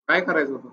काय करायचं होतं?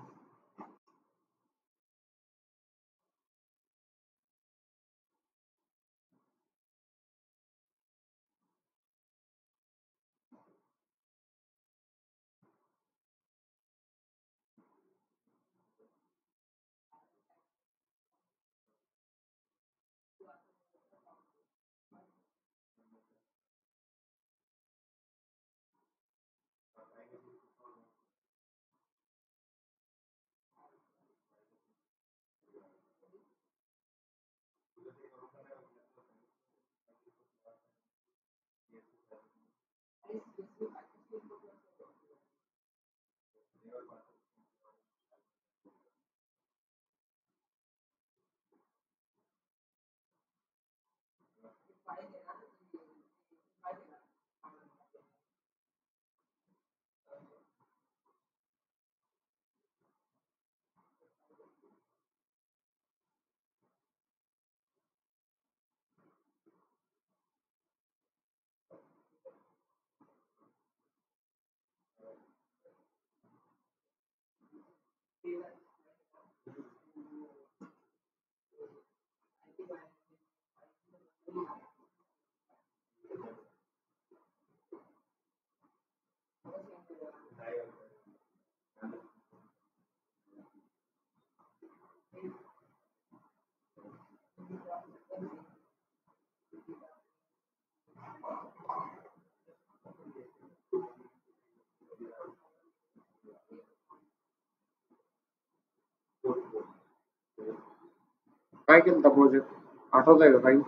काय केलं प्रोजेक्ट? आठवत आहे का काही?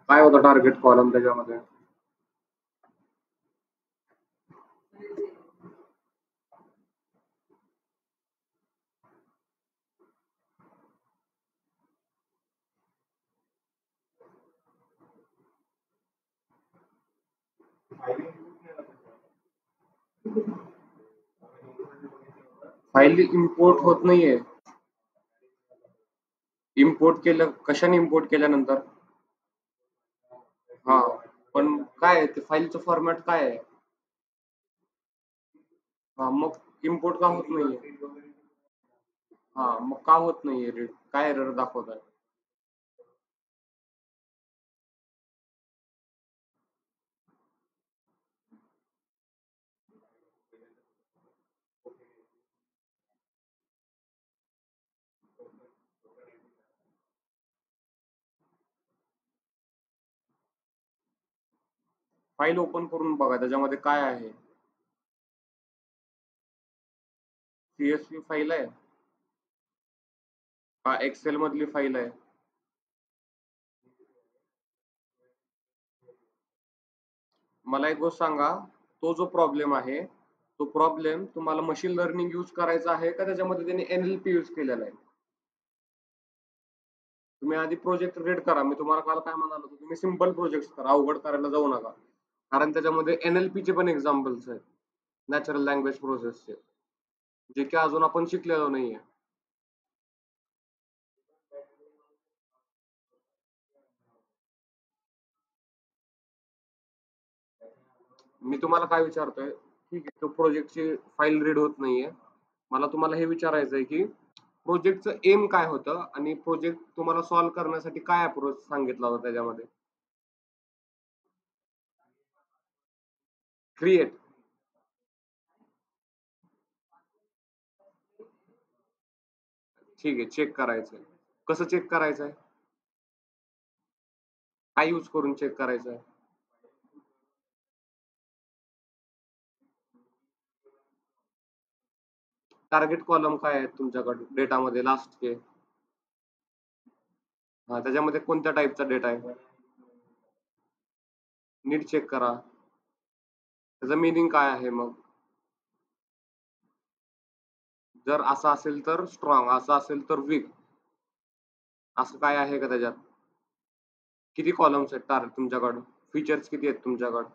काय होतं टार्गेट कॉलम त्याच्यामध्ये? फाईल इम्पोर्ट होत नाहीये. इम्पोर्ट केलं कशाने? इम्पोर्ट केल्यानंतर हा, पण काय आहे ते फाईलचं फॉर्मॅट काय आहे? हा, मग इम्पोर्ट का होत नाहीये? हा, मग का होत नाहीये रीड? काय एरर दाखवत आहे? फाईल ओपन करून बघा त्याच्यामध्ये काय आहे. CSV फाईल आहे का एक्सेल मधली फाईल आहे? मला एक गोष्ट सांगा, तो जो प्रॉब्लेम आहे तो प्रॉब्लेम तुम्हाला मशीन लर्निंग यूज करायचा आहे का त्याच्यामध्ये त्यांनी NLP यूज केलेला आहे? तुम्ही आधी प्रोजेक्ट रीड करा. मी तुम्हाला काल काय म्हणालो होतो, तुम्ही सिंपल प्रोजेक्ट करा, अवघड करायला जाऊ नका. कारण त्याच्यामध्ये NLP चे पण एक्झाम्पल्स आहेत, नॅचरल लँग्वेज प्रोसेसचे, जे की अजून आपण शिकलेलो नाहीये. मी तुम्हाला काय विचारतोय, ठीक आहे, तो प्रोजेक्टची फाईल रीड होत नाहीये. मला तुम्हाला हे विचारायचं आहे की प्रोजेक्टचं एम काय होतं आणि प्रोजेक्ट तुम्हाला सॉल्व्ह करण्यासाठी काय अप्रोच सांगितला होता त्याच्यामध्ये? क्रिएट. ठीक आहे, चेक करायचंय. कसं चेक करायचंय? काय यूज करून चेक करायचंय? टार्गेट कॉलम काय आहेत तुमच्याकडे डेटामध्ये लास्टचे? हा, त्याच्यामध्ये कोणत्या टाईपचा डेटा आहे? नीट चेक करा. त्याचं मिनिंग काय आहे मग? जर असं असेल तर स्ट्रॉंग, असं असेल तर वीक, असं काय आहे का त्याच्यात? किती कॉलम्स आहेत तुमच्याकडं? फीचर्स किती आहेत तुमच्याकडं?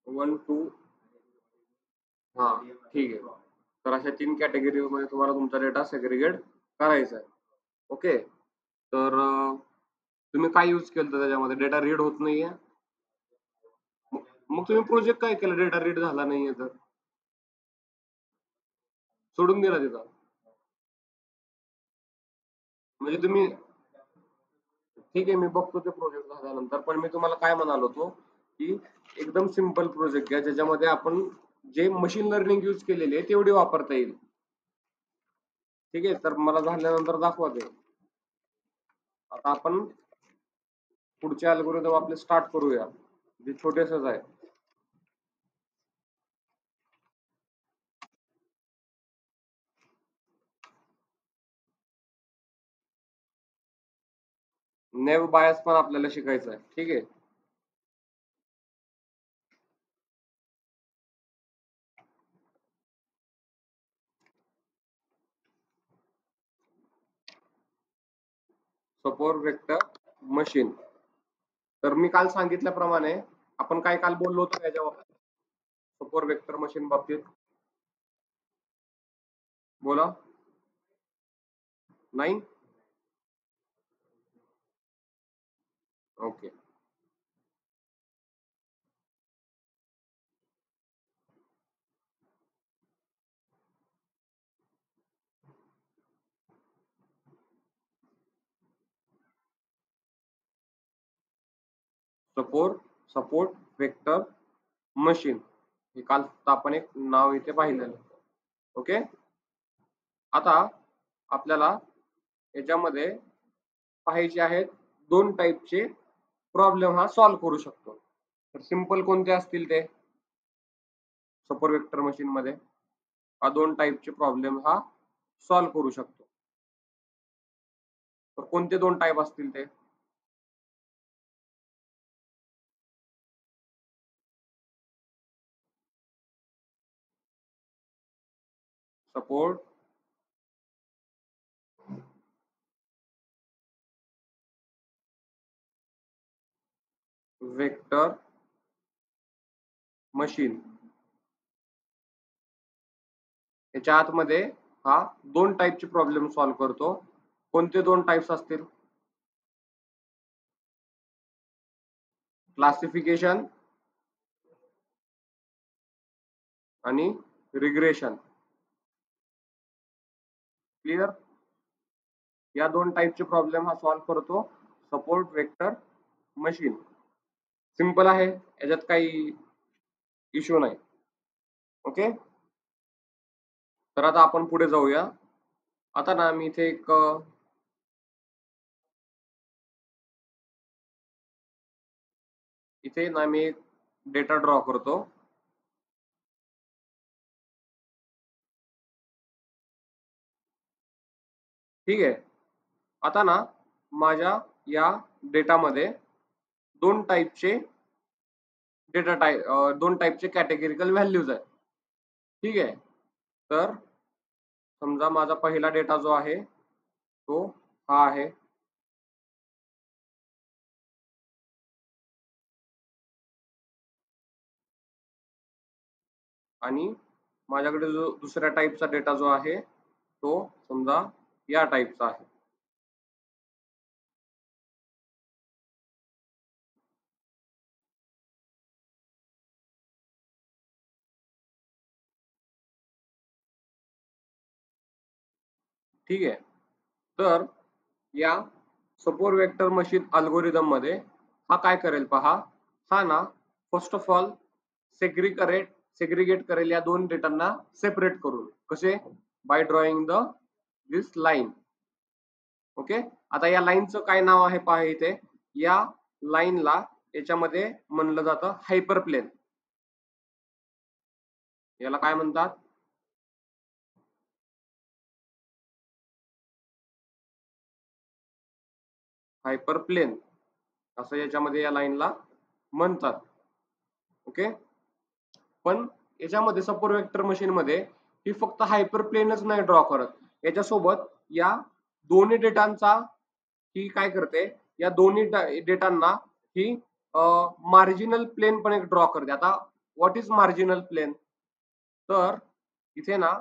1 2. हा, ठीक आहे. तर अशा 3 कॅटेगरीमध्ये तुम्हाला तुमचा डेटा सेग्रिगेट करायचा आहे. ओके. तर तुम्ही काय यूज केलं त्याच्यामध्ये? डेटा रीड होत नाहीये. मग तुम्ही प्रोजेक्ट काय केलं डेटा रीड झाला नाहीये तर? सोडून दिला तिथं. म्हणजे तुम्ही ठीक आहे, मी बघतो ते प्रोजेक्ट झाल्यानंतर. पण मी तुम्हाला काय म्हणालो होतो, की एकदम सिंपल प्रोजेक्ट घ्या ज्याच्यामध्ये आपण जे मशीन लर्निंग यूज केलेली आहे तेवढी वापरता येईल. ठीक आहे, तर मला झाल्यानंतर दाखवा ते. आता आपण पुढचे अल्गोरिदम आपले स्टार्ट करूया, जे छोटेसच आहे. नेव बायस पण आपल्याला शिकायचं आहे. ठीक आहे. Support vector machine. तर मी काल सांगितल्याप्रमाणे आपण काय काल बोललो होतो याच्या बाबतीत, सपोर्ट वेक्टर मशीन बाबतीत? बोला. नाही. ओके. सपोर्ट वेक्टर मशीन हे काल आपण एक नाव इथे पाहिलेलं. ओके. आता आपल्याला याच्यामध्ये पाहायचे आहेत दोन टाईपचे प्रॉब्लेम हा सॉल्व्ह करू शकतो. तर सिंपल कोणते असतील ते? सपोर्ट वेक्टर मशीन मध्ये हा दोन टाईपचे प्रॉब्लेम हा सॉल्व्ह करू शकतो. तर कोणते दोन टाईप असतील ते? सपोर्ट वेक्टर मशीन याच्या आतमध्ये हा दोन टाईपचे प्रॉब्लेम सॉल्व्ह करतो. कोणते दोन टाईप्स असतील? क्लासिफिकेशन आणि रिग्रेशन. क्लिअर? या दोन टाईपचे प्रॉब्लेम हा सॉल्व्ह करतो सपोर्ट वेक्टर मशीन. सिंपल आहे, याच्यात काही इश्यू नाही. ओके. तर आता आपण पुढे जाऊया. आता ना मी इथे एक इथे ना मी एक डेटा ड्रॉ करतो. ठीक आहे. आता ना माझ्या या डेटामध्ये दोन टाईपचे दोन टाईपचे कॅटेगरिकल व्हॅल्यूज आहेत. ठीक आहे. तर समजा माझा पहिला डेटा जो आहे तो हा आहे. आणि माझ्याकडे जो दुसऱ्या टाईपचा डेटा जो आहे तो समजा या टाईपचा आहे. ठीक आहे. तर या सपोर्ट वेक्टर मशीन अल्गोरिदम मध्ये हा काय करेल पहा. हा ना फर्स्ट ऑफ ऑल सेग्रिगेट करेल या दोन डेटांना सेपरेट करून. कसे? बाय ड्रॉइंग दिस लाईन. ओके. आता या लाईनचं काय नाव आहे पहा इथे. या लाईनला याच्यामध्ये म्हणलं जातं हायपरप्लेन. याला काय म्हणतात? हायपरप्लेन असं याच्यामध्ये या लाईनला म्हणतात. ओके. पण याच्यामध्ये सपोर्ट वेक्टर मशीन मध्ये ही फक्त हायपरप्लेनच नाही ड्रॉ करत, याच्यासोबत या दोन्ही डेटांचा ही काय करते, या दोन्ही डेटांना ही मार्जिनल प्लेन पण एक ड्रॉ करते. आता व्हॉट इज मार्जिनल प्लेन? तर इथे ना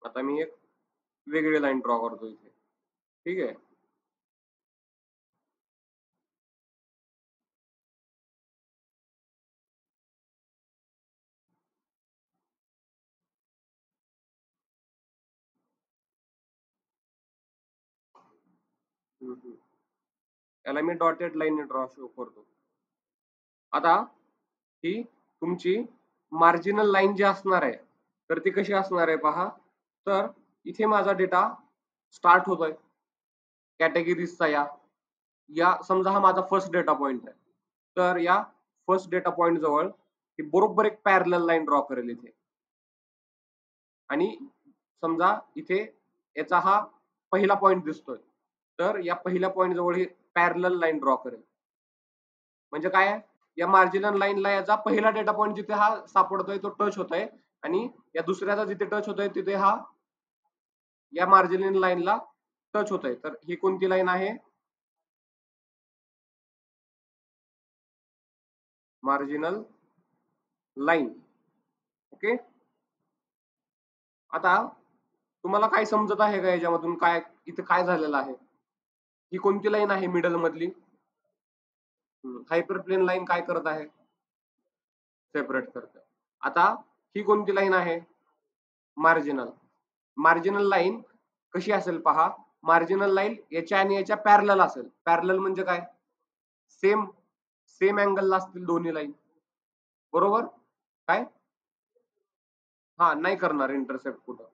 आता मी एक वेगळी लाईन ड्रॉ करतो इथे. ठीक आहे. याला मी डॉटेड लाईन ड्रॉ शो करतो. आता ही तुमची मार्जिनल लाईन जी असणार आहे तर ती कशी असणार आहे पहा. तर इथे माझा डेटा स्टार्ट होतोय कॅटेगरीजचा या समजा हा माझा फर्स्ट डेटा पॉइंट आहे. तर या फर्स्ट डेटा पॉइंट जवळ ही बरोबर एक पॅरलल लाईन ड्रॉ करेल इथे. आणि समजा इथे याचा हा पहिला पॉइंट दिसतोय तर या पहिल्या पॉइंट जवळ ही पॅरलल लाईन ड्रॉ करेल. म्हणजे काय आहे, या मार्जिनल लाईनला याचा पहिला डेटा पॉइंट जिथे हा सापडतोय तो टच होतोय आणि या दुसऱ्याचा जिथे टच होतोय तिथे हा या मार्जिनल लाईनला टच होतोय. तर ही कोणती लाईन आहे? Marginal line. ओके. आता तुम्हाला काय समजत आहे का याच्यामधून काय इथे काय झालेलं आहे? ही कोणती लाईन आहे मिडल मधली? हायपरप्लेन लाईन काय करत आहे? सेपरेट करते. आता ही कोणती लाईन आहे? मार्जिनल. मार्जिनल लाईन कशी असेल पहा. मार्जिनल लाईन याच्या आणि याच्या पॅरलल असेल. पॅरलल म्हणजे काय? सेम सेम अँगलला असतील दोन्ही लाईन. बरोबर? काय? हा, नाही करणार इंटरसेप्ट कुठं.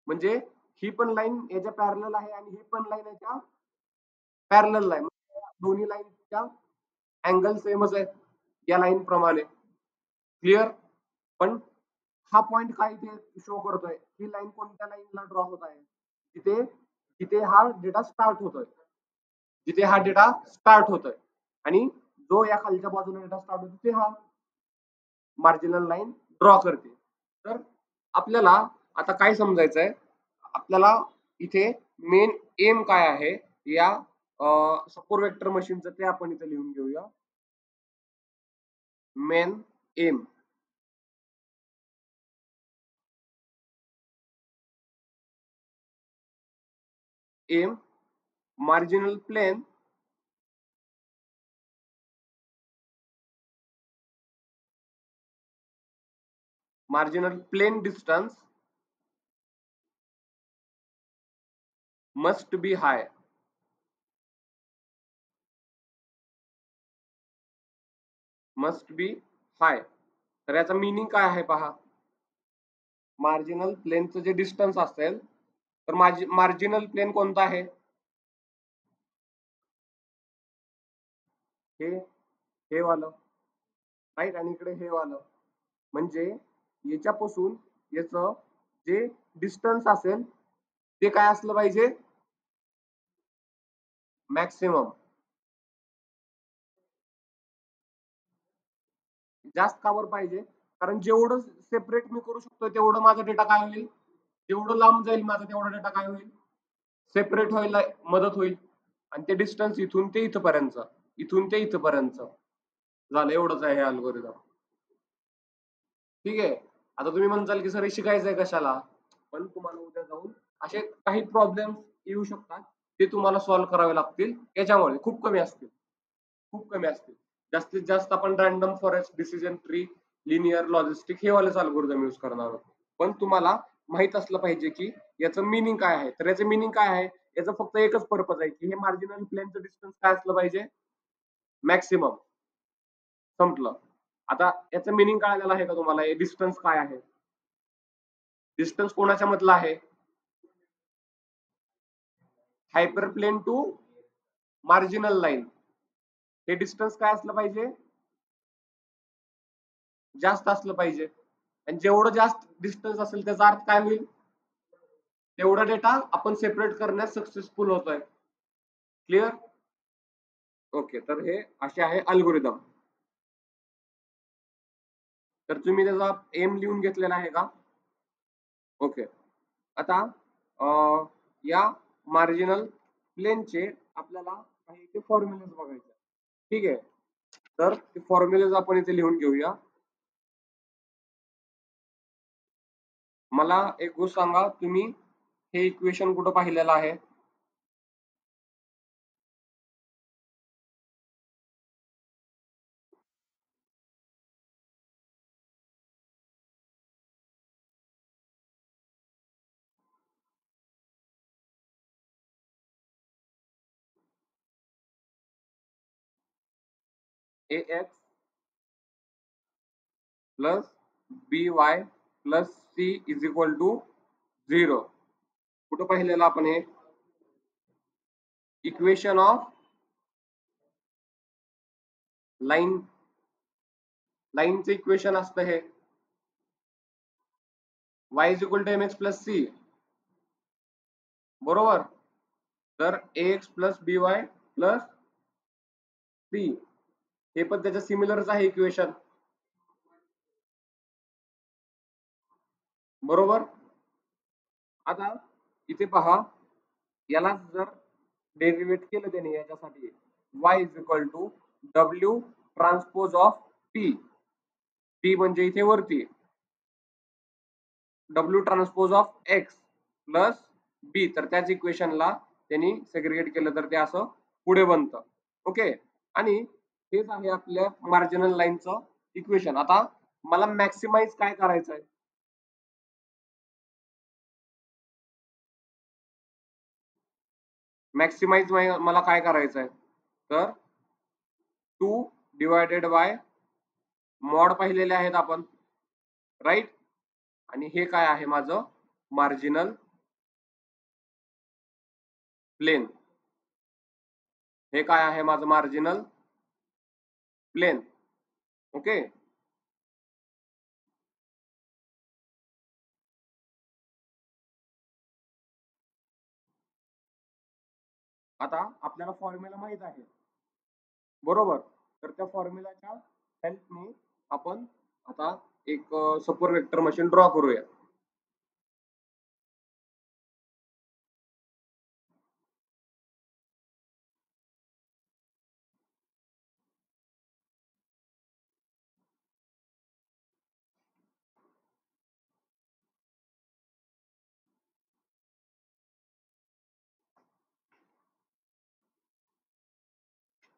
म्हणजे ही पण लाईन याच्या पॅरलल आहे आणि ही पण लाईन याच्या पॅरलल आहे. दोन्ही लाईनच्या अँगल सेमच आहे या लाईन प्रमाणे. क्लिअर? पण हा पॉइंट काय इथे शो करतोय? ही लाईन कोणत्या लाईनला ड्रॉ होत आहे? जिथे जिथे हा डेटा स्टार्ट होतोय. जिथे हा डेटा स्टार्ट होतोय आणि जो या खालच्या बाजूला डेटा स्टार्ट होतो ते हा मार्जिनल लाईन ड्रॉ करते. तर आपल्याला आता काय समजायचंय? आपल्याला इथे मेन एम काय आहे या सपोर वेक्टर मशीनचं ते आपण इथे लिहून घेऊया. Main M. M marginal plane distance must be high. Must be high. तर याचा मीनिंग काय आहे पहा. मार्जिनल प्लेनचं जे डिस्टन्स असेल तर मार्जिनल प्लेन कोणता आहे? हे वालं, राईट. आणि इकडे हे वालं. म्हणजे याच्यापासून याचं जे डिस्टन्स असेल ते काय असलं पाहिजे? मॅक्सिमम. जास्त कावर पाहिजे? कारण जेवढं सेपरेट मी करू शकतो तेवढं माझा डेटा काय होईल? जेवढं लांब जाईल माझा तेवढा डेटा काय होईल? सेपरेट व्हायला मदत होईल. आणि ते डिस्टन्स इथून ते इथपर्यंत, इथून ते इथपर्यंत झालं. एवढंच आहे हे अल्गोरिदम. ठीक आहे. आता तुम्ही म्हणताल की सर हे शिकायचंय कशाला? पण तुम्हाला उद्या जाऊन असे काही प्रॉब्लेम येऊ शकतात ते तुम्हाला सॉल्व्ह करावे लागतील. याच्यामुळे खूप कमी असतील, खूप कमी असतील. जास्तीत जास्त आपण random forest, decision tree, linear, logistic हे वालेच अल्गोरिदम यूज करणार आहोत. पण तुम्हाला माहित असलं पाहिजे की याचं मिनिंग काय आहे. तर याचं मिनिंग काय आहे? याचं फक्त एकच पर्पज आहे की हे मार्जिनल प्लेनचं डिस्टन्स काय असलं पाहिजे? मॅक्सिमम. संपलं. आता याचं मिनिंग कळालेलं आहे का तुम्हाला? हे डिस्टन्स काय आहे? डिस्टन्स कोणाच्या मधला आहे? हायपरप्लेन टू मार्जिनल लाईन. हे डिस्टन्स काय असलं पाहिजे? जास्त असलं पाहिजे. आणि जेवढं जास्त डिस्टन्स असेल त्याचा अर्थ काय होईल? तेवढा डेटा आपण सेपरेट करण्यात सक्सेसफुल होतोय. क्लिअर? ओके. तर हे असे आहे अल्गोरिदम. तर तुम्ही त्याचा एम लिहून घेतलेला आहे का? ओके. आता या मार्जिनल प्लेनचे आपल्याला काही ते फॉर्म्युलेज बघायचे. ठीक आहे. तर ते फॉर्म्युलेज आपण इथे लिहून घेऊया. मला एक गोष्ट सांगा, तुम्ही हे इक्वेशन कुठं पाहिलेलं आहे? ax plus by plus c is equal to 0. कुठं पाहिलेलं आपण हे? इक्वेशन ऑफ लाईनचं इक्वेशन असतं हे y is equal to mx plus c, बरोबर. तर ax plus by plus c हे पण त्याच्या सिमिलरच आहे इक्वेशन, बरोबर. आता इथे पहा, याला जर डेरिवेट केलं त्याने याच्यासाठी y is equal to w transpose of p, p म्हणजे इथे वरती w transpose of x plus b, तर त्याच इक्वेशनला त्यांनी सेग्रिगेट केलं तर ते असं पुढे बनतं. ओके. आणि हेच आहे आपल्या मार्जिनल लाईनचं इक्वेशन. आता मला मॅक्सिमाइज काय करायचं आहे? मॅक्सिमाइज मला काय करायचं आहे? तर 2 डिवायडेड बाय मॉड पाहिलेले आहेत आपण, राईट. आणि हे काय आहे माझं? Marginal plane. हे काय आहे माझं? Marginal plane. ओके. आता आपल्याला फॉर्म्युला माहित आहे, बरोबर. तर त्या फॉर्म्युलाच्या हेल्पने आपण आता एक सुपर वेक्टर मशीन ड्रॉ करूया.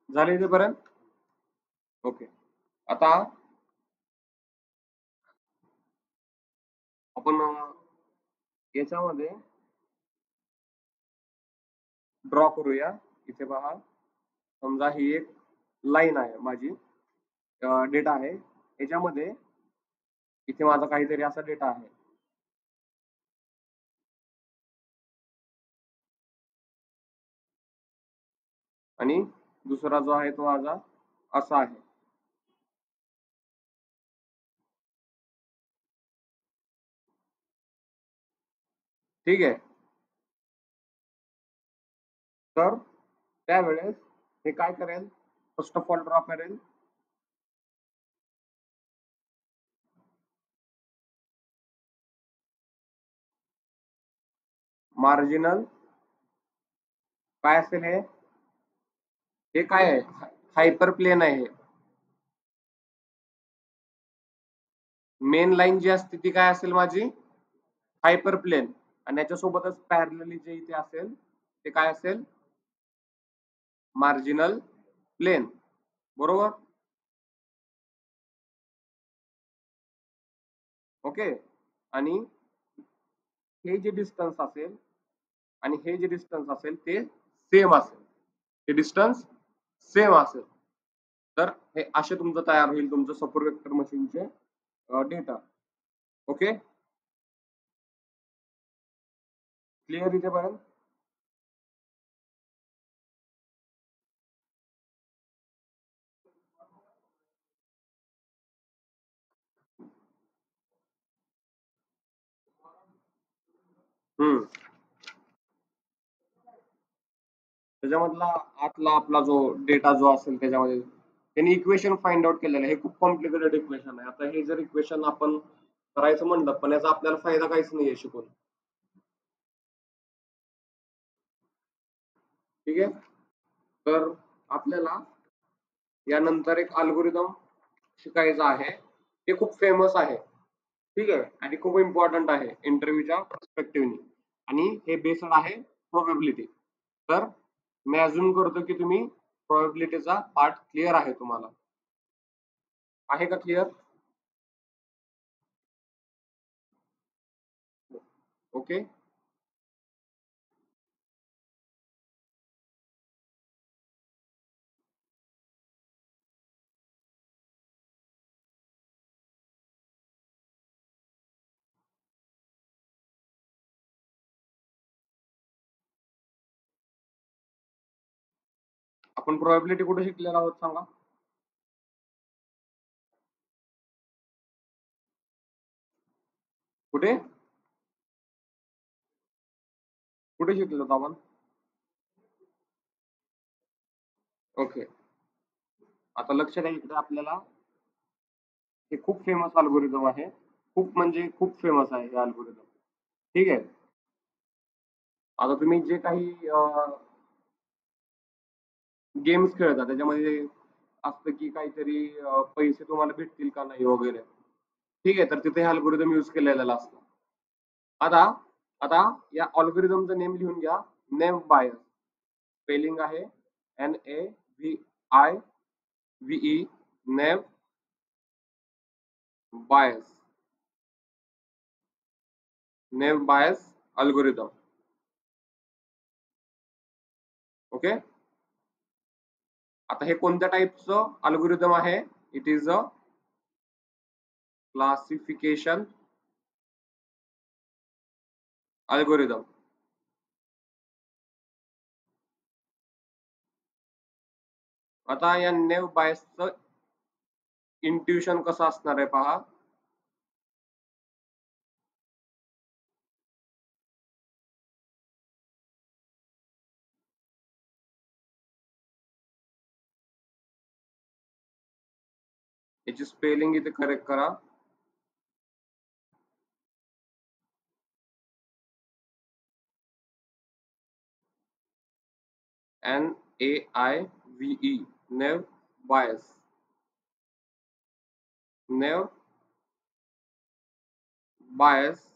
झाले इथेपर्यंत? ओके. आता आपण याच्यामध्ये ड्रॉ करूया. इथे पहा, समजा ही एक लाईन आहे माझी, डेटा आहे. याच्यामध्ये इथे माझा काहीतरी असा डेटा आहे. आणि दुसरा जो आहे तो माझा असा आहे. ठीक आहे. तर त्यावेळेस हे काय करेल? फर्स्ट ऑफ ऑल ड्रॉ करेल मार्जिनल, काय असेल हे? हे काय आहे? हायपर प्लेन आहे हे. मेन लाईन जी असते ती काय असेल माझी? Hyper plane. आणि याच्यासोबतच पॅरलली जे इथे असेल ते काय असेल? मार्जिनल प्लेन, बरोबर. ओके. आणि हे जे डिस्टन्स असेल आणि हे जे डिस्टन्स असेल ते सेम असेल, हे डिस्टन्स सेम असेल. तर हे असे तुमचं तयार होईल तुमचं सुपर वेक्टर मशीनचे डेटा. ओके. क्लिअर इथेपर्यंत? त्याच्यामधला आतला आपला जो डेटा जो असेल त्याच्यामध्ये त्यांनी इक्वेशन फाइंड आउट केलेलं आहे. हे खूप कॉम्प्लिकेटेड इक्वेशन आहे. आता हे जर इक्वेशन आपण करायचं म्हणलं पण याचा आपल्याला फायदा काहीच नाहीये शिकून. ठीक आहे. तर आपल्याला यानंतर एक अल्गोरिदम शिकायचा आहे. ते खूप फेमस आहे, ठीक आहे, आणि खूप इम्पॉर्टंट आहे इंटरव्ह्यूच्या पर्स्पेक्टिव्हनी. आणि हे बेस्ड आहे प्रोबॅबिलिटी. तर मी अज्युम करतो की तुम्ही प्रोबॅबिलिटीचा पार्ट क्लिअर आहे तुम्हाला. आहे का क्लिअर? ओके. आपण प्रोबॅबिलिटी कुठे शिकलेला आहोत सांगा? कुठे कुठे शिकलो होतो आपण? ओके. आता लक्ष द्या इकडे आपल्याला, हे खूप फेमस अल्गोरिदम आहे. खूप म्हणजे खूप फेमस आहे हे अल्गोरिदम. ठीक आहे. आता तुम्ही जे काही गेम्स खेळता त्याच्यामध्ये असतं की काहीतरी पैसे तुम्हाला भेटतील का नाही वगैरे. ठीक आहे. तर तिथे हे अल्गोरिदम यूज केलेला असतो. आता आता या अल्गोरिदमचं नेम लिहून घ्या. Name bias. स्पेलिंग आहे NAVIVE. Name bias. Name bias algorithm. Okay. आता हे कोणत्या टाईपचं अल्गोरिदम आहे? It is a classification algorithm. आता या नेव बायसचं इंट्युशन कसं असणार आहे पहा. याची स्पेलिंग इथे करेक्ट करा. NAIVE. नेव बायस. नेव बायस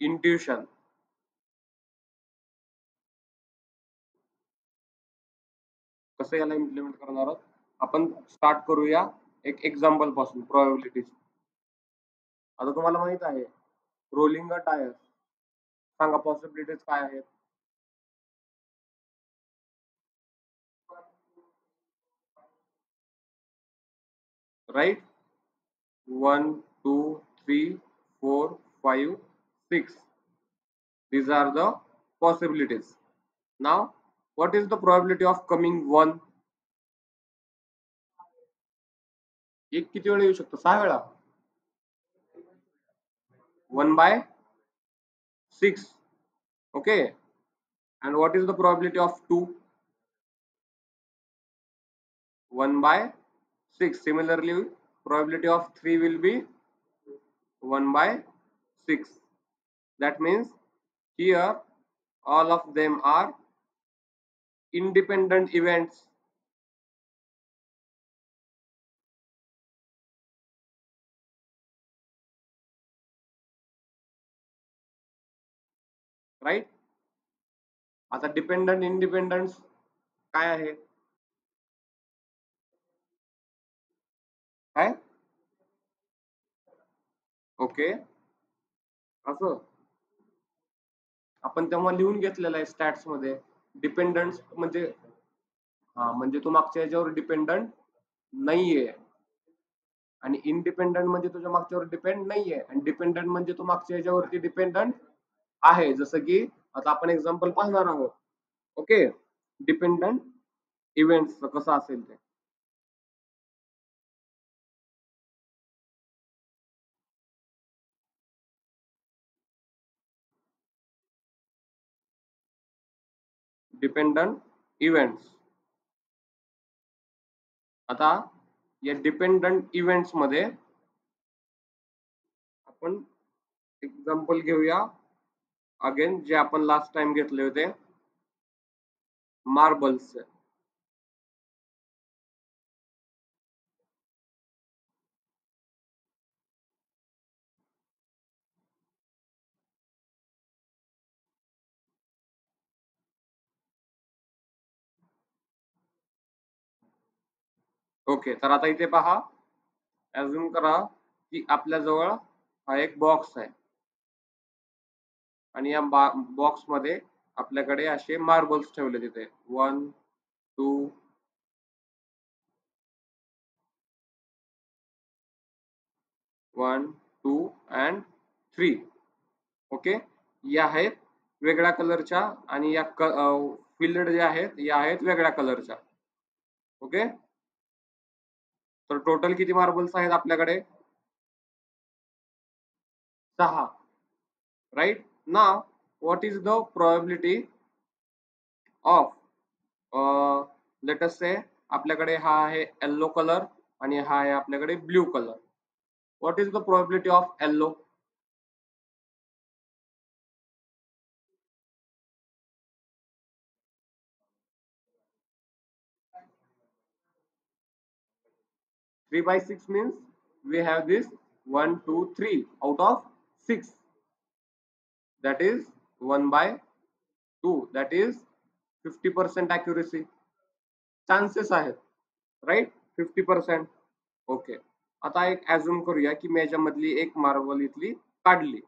इंट्युशन. कसं याला इम्प्लिमेंट करणार आहोत आपण? स्टार्ट करूया एक एक्झाम्पल पासून प्रोबॅबिलिटी. आता तुम्हाला माहित आहे रोलिंग अ टायर. सांगा पॉसिबिलिटीज काय आहेत? Right. 1, 2, 3, 4, 5, 6. These are the possibilities. Now, what is the probability of coming 1? एक किती वेळा येऊ शकतो? 6 वेळा. 1/6. Okay. And what is the probability of 2? 1/6. Similarly, probability of 3 will be 1/6. That means here all of them are independent events. Right? आता dependent independence काय आहे? काय? ओके. असं आपण तेव्हा लिहून घेतलेलं आहे स्टॅट्स मध्ये. डिपेंडन्स म्हणजे हा म्हणजे तो मागच्या याच्यावर डिपेंडंट नाहीये, आणि इंडिपेंडंट म्हणजे तुझ्या मागच्यावर डिपेंड नाहीये, आणि डिपेंडंट म्हणजे तो मागच्या याच्यावरती डिपेंडंट आहे. जसं की आता आपण एक्झाम्पल पाहणार आहोत. ओके. डिपेंडंट इव्हेंट्स कसं असेल ते. Dependent events. आता या डिपेंडंट इव्हेंट्स मध्ये आपण एक्झाम्पल घेऊया अगेन जे आपण लास्ट टाइम घेतले होते मार्बल्स. ओके, तर आता इथे पहा, अज्युम करा की आपल्याजवळ हा एक बॉक्स आहे आणि या बॉक्स मध्ये आपल्याकडे असे मार्बल्स ठेवले तिथे 1 2 1 2 and 3. ओके, या आहेत वेगळ्या कलरच्या आणि या फिल्ड जे आहेत या आहेत वेगळ्या कलरच्या. ओके, तर टोटल किती मार्बल्स आहेत आपल्याकडे? 6. राइट. नाव what is the probability of let us say आपल्याकडे हा आहे येल्लो कलर आणि हा आहे आपल्याकडे blue colour. What is the probability of yellow? 3/6 means we have this 1 2 3 out of 6, that is 1/2, that is 50% accuracy. Chances आहेत, right, 50%. Okay, आता एक ऍझ्युम करूया की मी याच्यामधली एक मार्बल इथली काढली.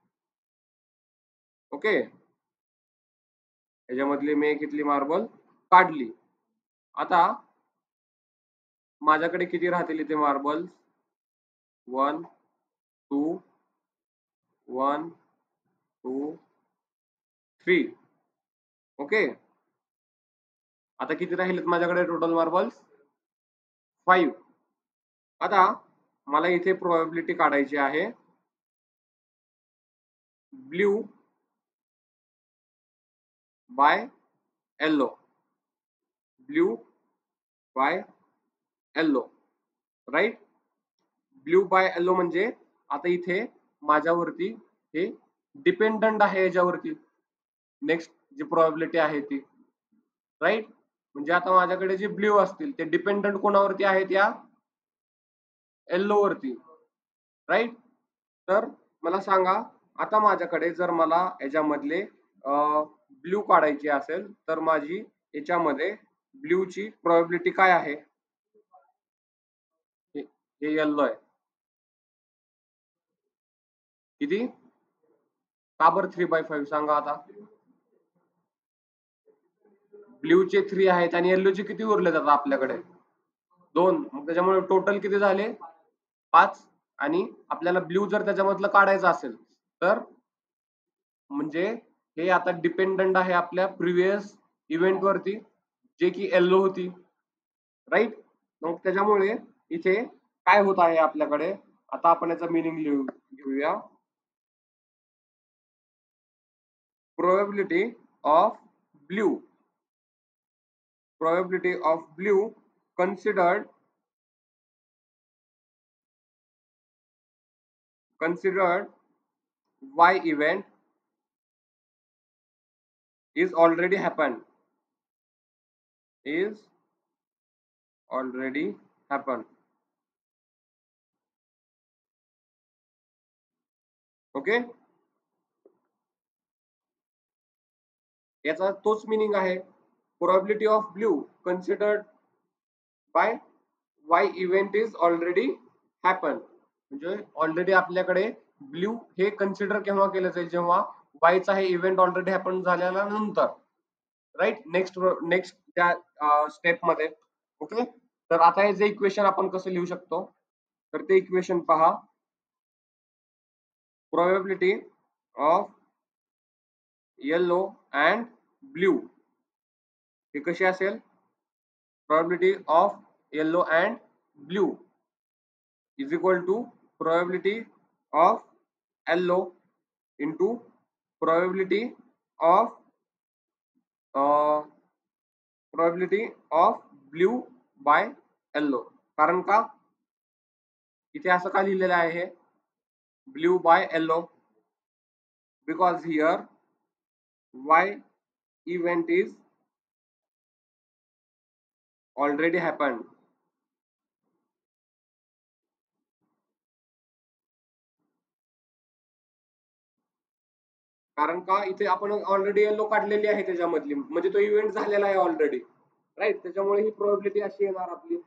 ओके, याच्यामधली मी एक इथली मार्बल काढली. आता माझ्याकडे किती राहतील इथे मार्बल्स? 1 2 1 2 3. ओके, आता किती राहिलेत माझ्याकडे टोटल मार्बल्स? 5. आता मला इथे प्रोबॅबिलिटी काढायची आहे blue by yellow, blue by yellow, right. Blue by yellow म्हणजे आता इथे माझ्यावरती हे डिपेंडंट आहे याच्यावरती, नेक्स्ट जी प्रोबॅबिलिटी आहे ती, राईट. म्हणजे आता माझ्याकडे जे ब्ल्यू असतील ते डिपेंडंट कोणावरती आहेत? या येल्लो वरती, राईट. तर मला सांगा, आता माझ्याकडे जर मला याच्यामधले ब्ल्यू काढायची असेल तर माझी याच्यामध्ये ब्ल्यूची प्रोबॅबिलिटी काय आहे? हे येल्लो आहे, किती? का बरं 3/5 सांगा आता? ब्ल्यूचे 3 आहेत आणि येल्लोचे किती उरले आता आपल्याकडे? 2. मग त्याच्यामुळे टोटल किती झाले? 5. आणि आपल्याला ब्ल्यू जर त्याच्यामधलं काढायचं असेल तर म्हणजे हे आता डिपेंडंट आहे आपल्या प्रिव्हियस इव्हेंट वरती, जे की येल्लो होती, राईट. मग त्याच्यामुळे इथे काय होत आहे आपल्याकडे? आता आपण याचा मिनिंग घेऊया. Probability of blue, probability of blue considered y event is already happened, is already happened. Okay, याचा तोच मिनिंग आहे. Probability of blue considered by Y event is already happen, म्हणजे ऑलरेडी आपल्याकडे ब्ल्यू हे कन्सिडर केव्हा केलं जाईल? जेव्हा वायचा हे इव्हेंट ऑलरेडी हॅपन झालेल्या नंतर, राईट. नेक्स्ट त्या स्टेप मध्ये. ओके, तर आता हे जे इक्वेशन आपण कसं लिहू शकतो? तर ते इक्वेशन पहा. Probability of yellow and blue हे कशी असेल? Probability of yellow and blue is equal to probability of yellow into probability of probability of blue by yellow. कारण का इथे असं का लिहिलेलं आहे blue by yellow? Because here Y event is already happened. कारण का इथे आपण ऑलरेडी येल्लो काढलेली आहे त्याच्यामधली, म्हणजे तो इव्हेंट झालेला आहे ऑलरेडी, राईट. त्याच्यामुळे ही प्रोबॅबिलिटी अशी येणार आपली.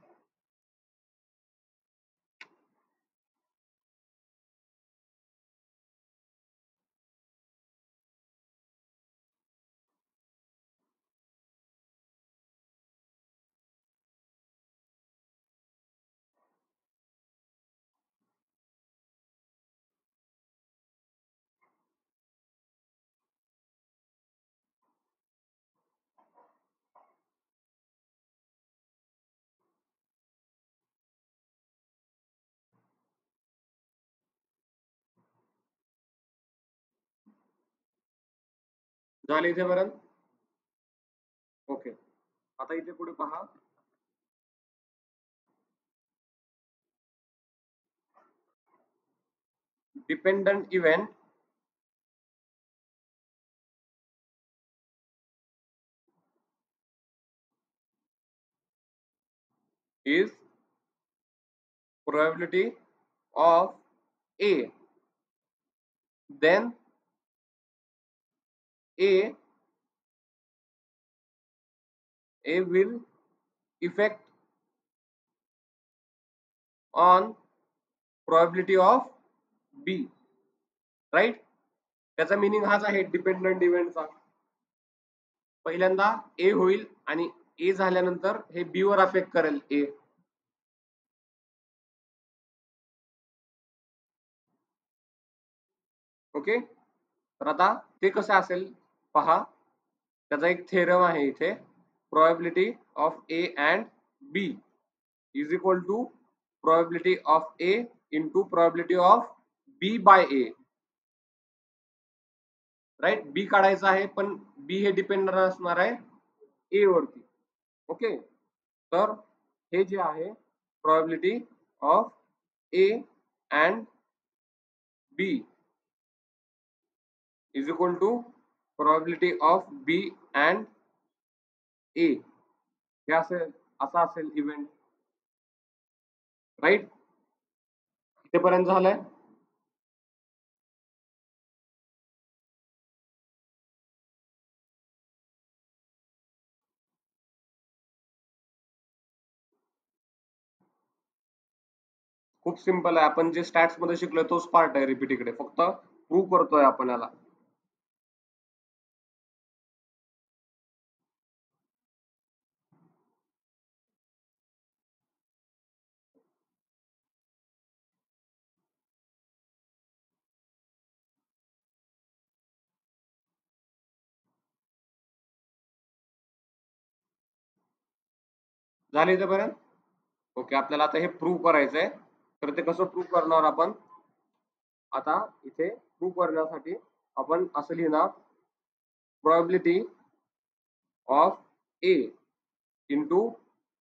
झाले इथेपर्यंत? ओके. आता इथे पुढे पहा, dependent event is probability of A, then A will effect on probability of B, right. त्याचा मिनिंग हाच आहे डिपेंडंट इव्हेंटचा. पहिल्यांदा ए होईल आणि ए झाल्यानंतर हे बी वर अफेक्ट करेल ए. ओके. तर आता ते कसं असेल पहा, त्याचा एक थेरम आहे इथे, probability of A and B is equal to probability of A into probability of B by A, right. B काढायचा आहे पण बी हे डिपेंडंट असणार आहे ए वरती. ओके. तर हे जे आहे probability of A and B is equal to probability of B and A, हे असेल, असा असेल इव्हेंट, राईट. इथेपर्यंत झालंय. खूप सिंपल आहे. आपण जे स्टॅट्स मध्ये शिकलोय तोच पार्ट आहे रिपीट, इकडे फक्त प्रूव्ह करतोय आपण याला. झाले इथेपर्यंत? ओके. आपल्याला आता हे प्रूव्ह करायचंय. तर ते कसं प्रूव्ह करणार आपण? आता इथे प्रूव्ह करण्यासाठी आपण असं लिहिणार, probability of A into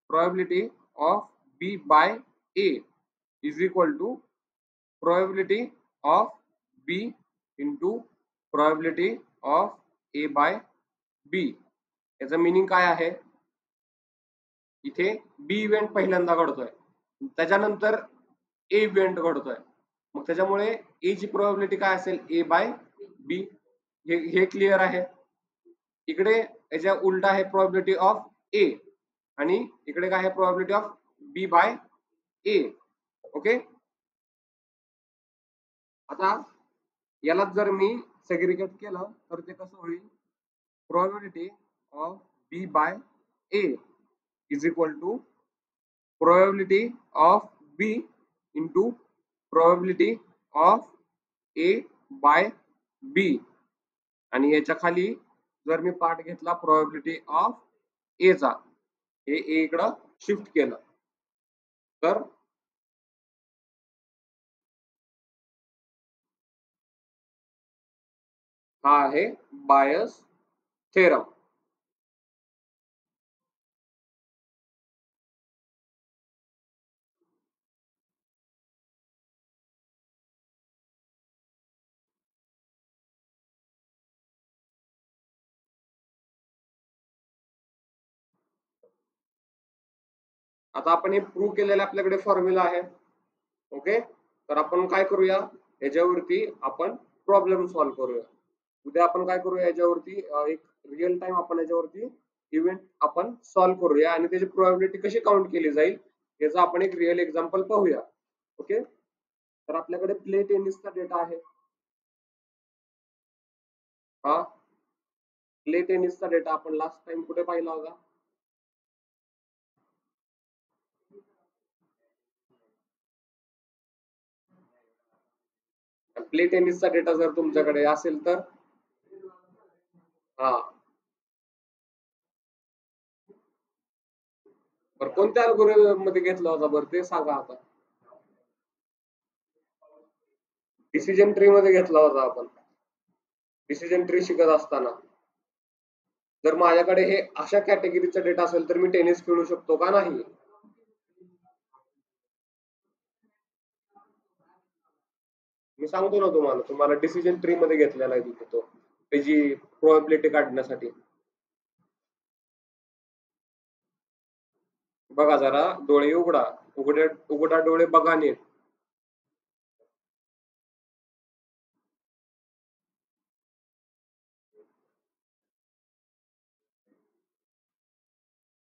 probability of B by A is equal to probability of B into probability of A by B. याचं मिनिंग काय आहे? इथे बी इव्हेंट पहिल्यांदा घडतोय, त्याच्यानंतर ए इव्हेंट घडतोय, मग त्याच्यामुळे ए ची प्रोबॅबिलिटी काय असेल? ए बाय बी. हे क्लिअर आहे. इकडे याच्या उलटा आहे प्रोबॅबिलिटी ऑफ ए आणि इकडे काय आहे? Probability of B by A. Okay. आता याला जर मी सेग्रिगेट केलं तर ते कसं होईल? Probability of B by A is equal to probability of B into probability of A by B, आणि याच्या खाली जर मी पार्ट घेतला प्रोबॅबिलिटी ऑफ ए चा, हे ए इकडं शिफ्ट केलं तर हा आहे बायस थेरम. आता आपण हे प्रूव्ह केलेलं आपल्याकडे फॉर्म्युला आहे. ओके. तर आपण काय करूया, याच्यावरती आपण प्रॉब्लेम सॉल्व्ह करूया. उद्या आपण काय करूया, याच्यावरती एक रिअल टाइम आपण याच्यावरती इव्हेंट आपण सॉल्व्ह करूया आणि त्याची प्रोबॅबिलिटी कशी काउंट केली जाईल याचा आपण एक रिअल एक्झाम्पल पाहूया. ओके. तर आपल्याकडे प्ले टेनिसचा डेटा आहे. हा प्ले टेनिसचा डेटा आपण लास्ट टाइम कुठे पाहिला होता? प्ले टेनिसचा डेटा जर तुमच्याकडे असेल तर हा, बरं कोणत्या अल्गोरिदम मध्ये घेतला होता बरं ते सांगा आता. डिसिजन ट्री मध्ये घेतला होता आपण, डिसिजन ट्री शिकत असताना. जर माझ्याकडे हे अशा कॅटेगरीचा डेटा असेल तर मी टेनिस खेळू शकतो का नाही? मी सांगतो ना तुम्हाला डिसिजन ट्री मध्ये घेतलेला आहे तिथे तो, त्याची प्रोबॅबिलिटी काढण्यासाठी. बघा जरा डोळे उघडा, उघडा डोळे बघा नीट.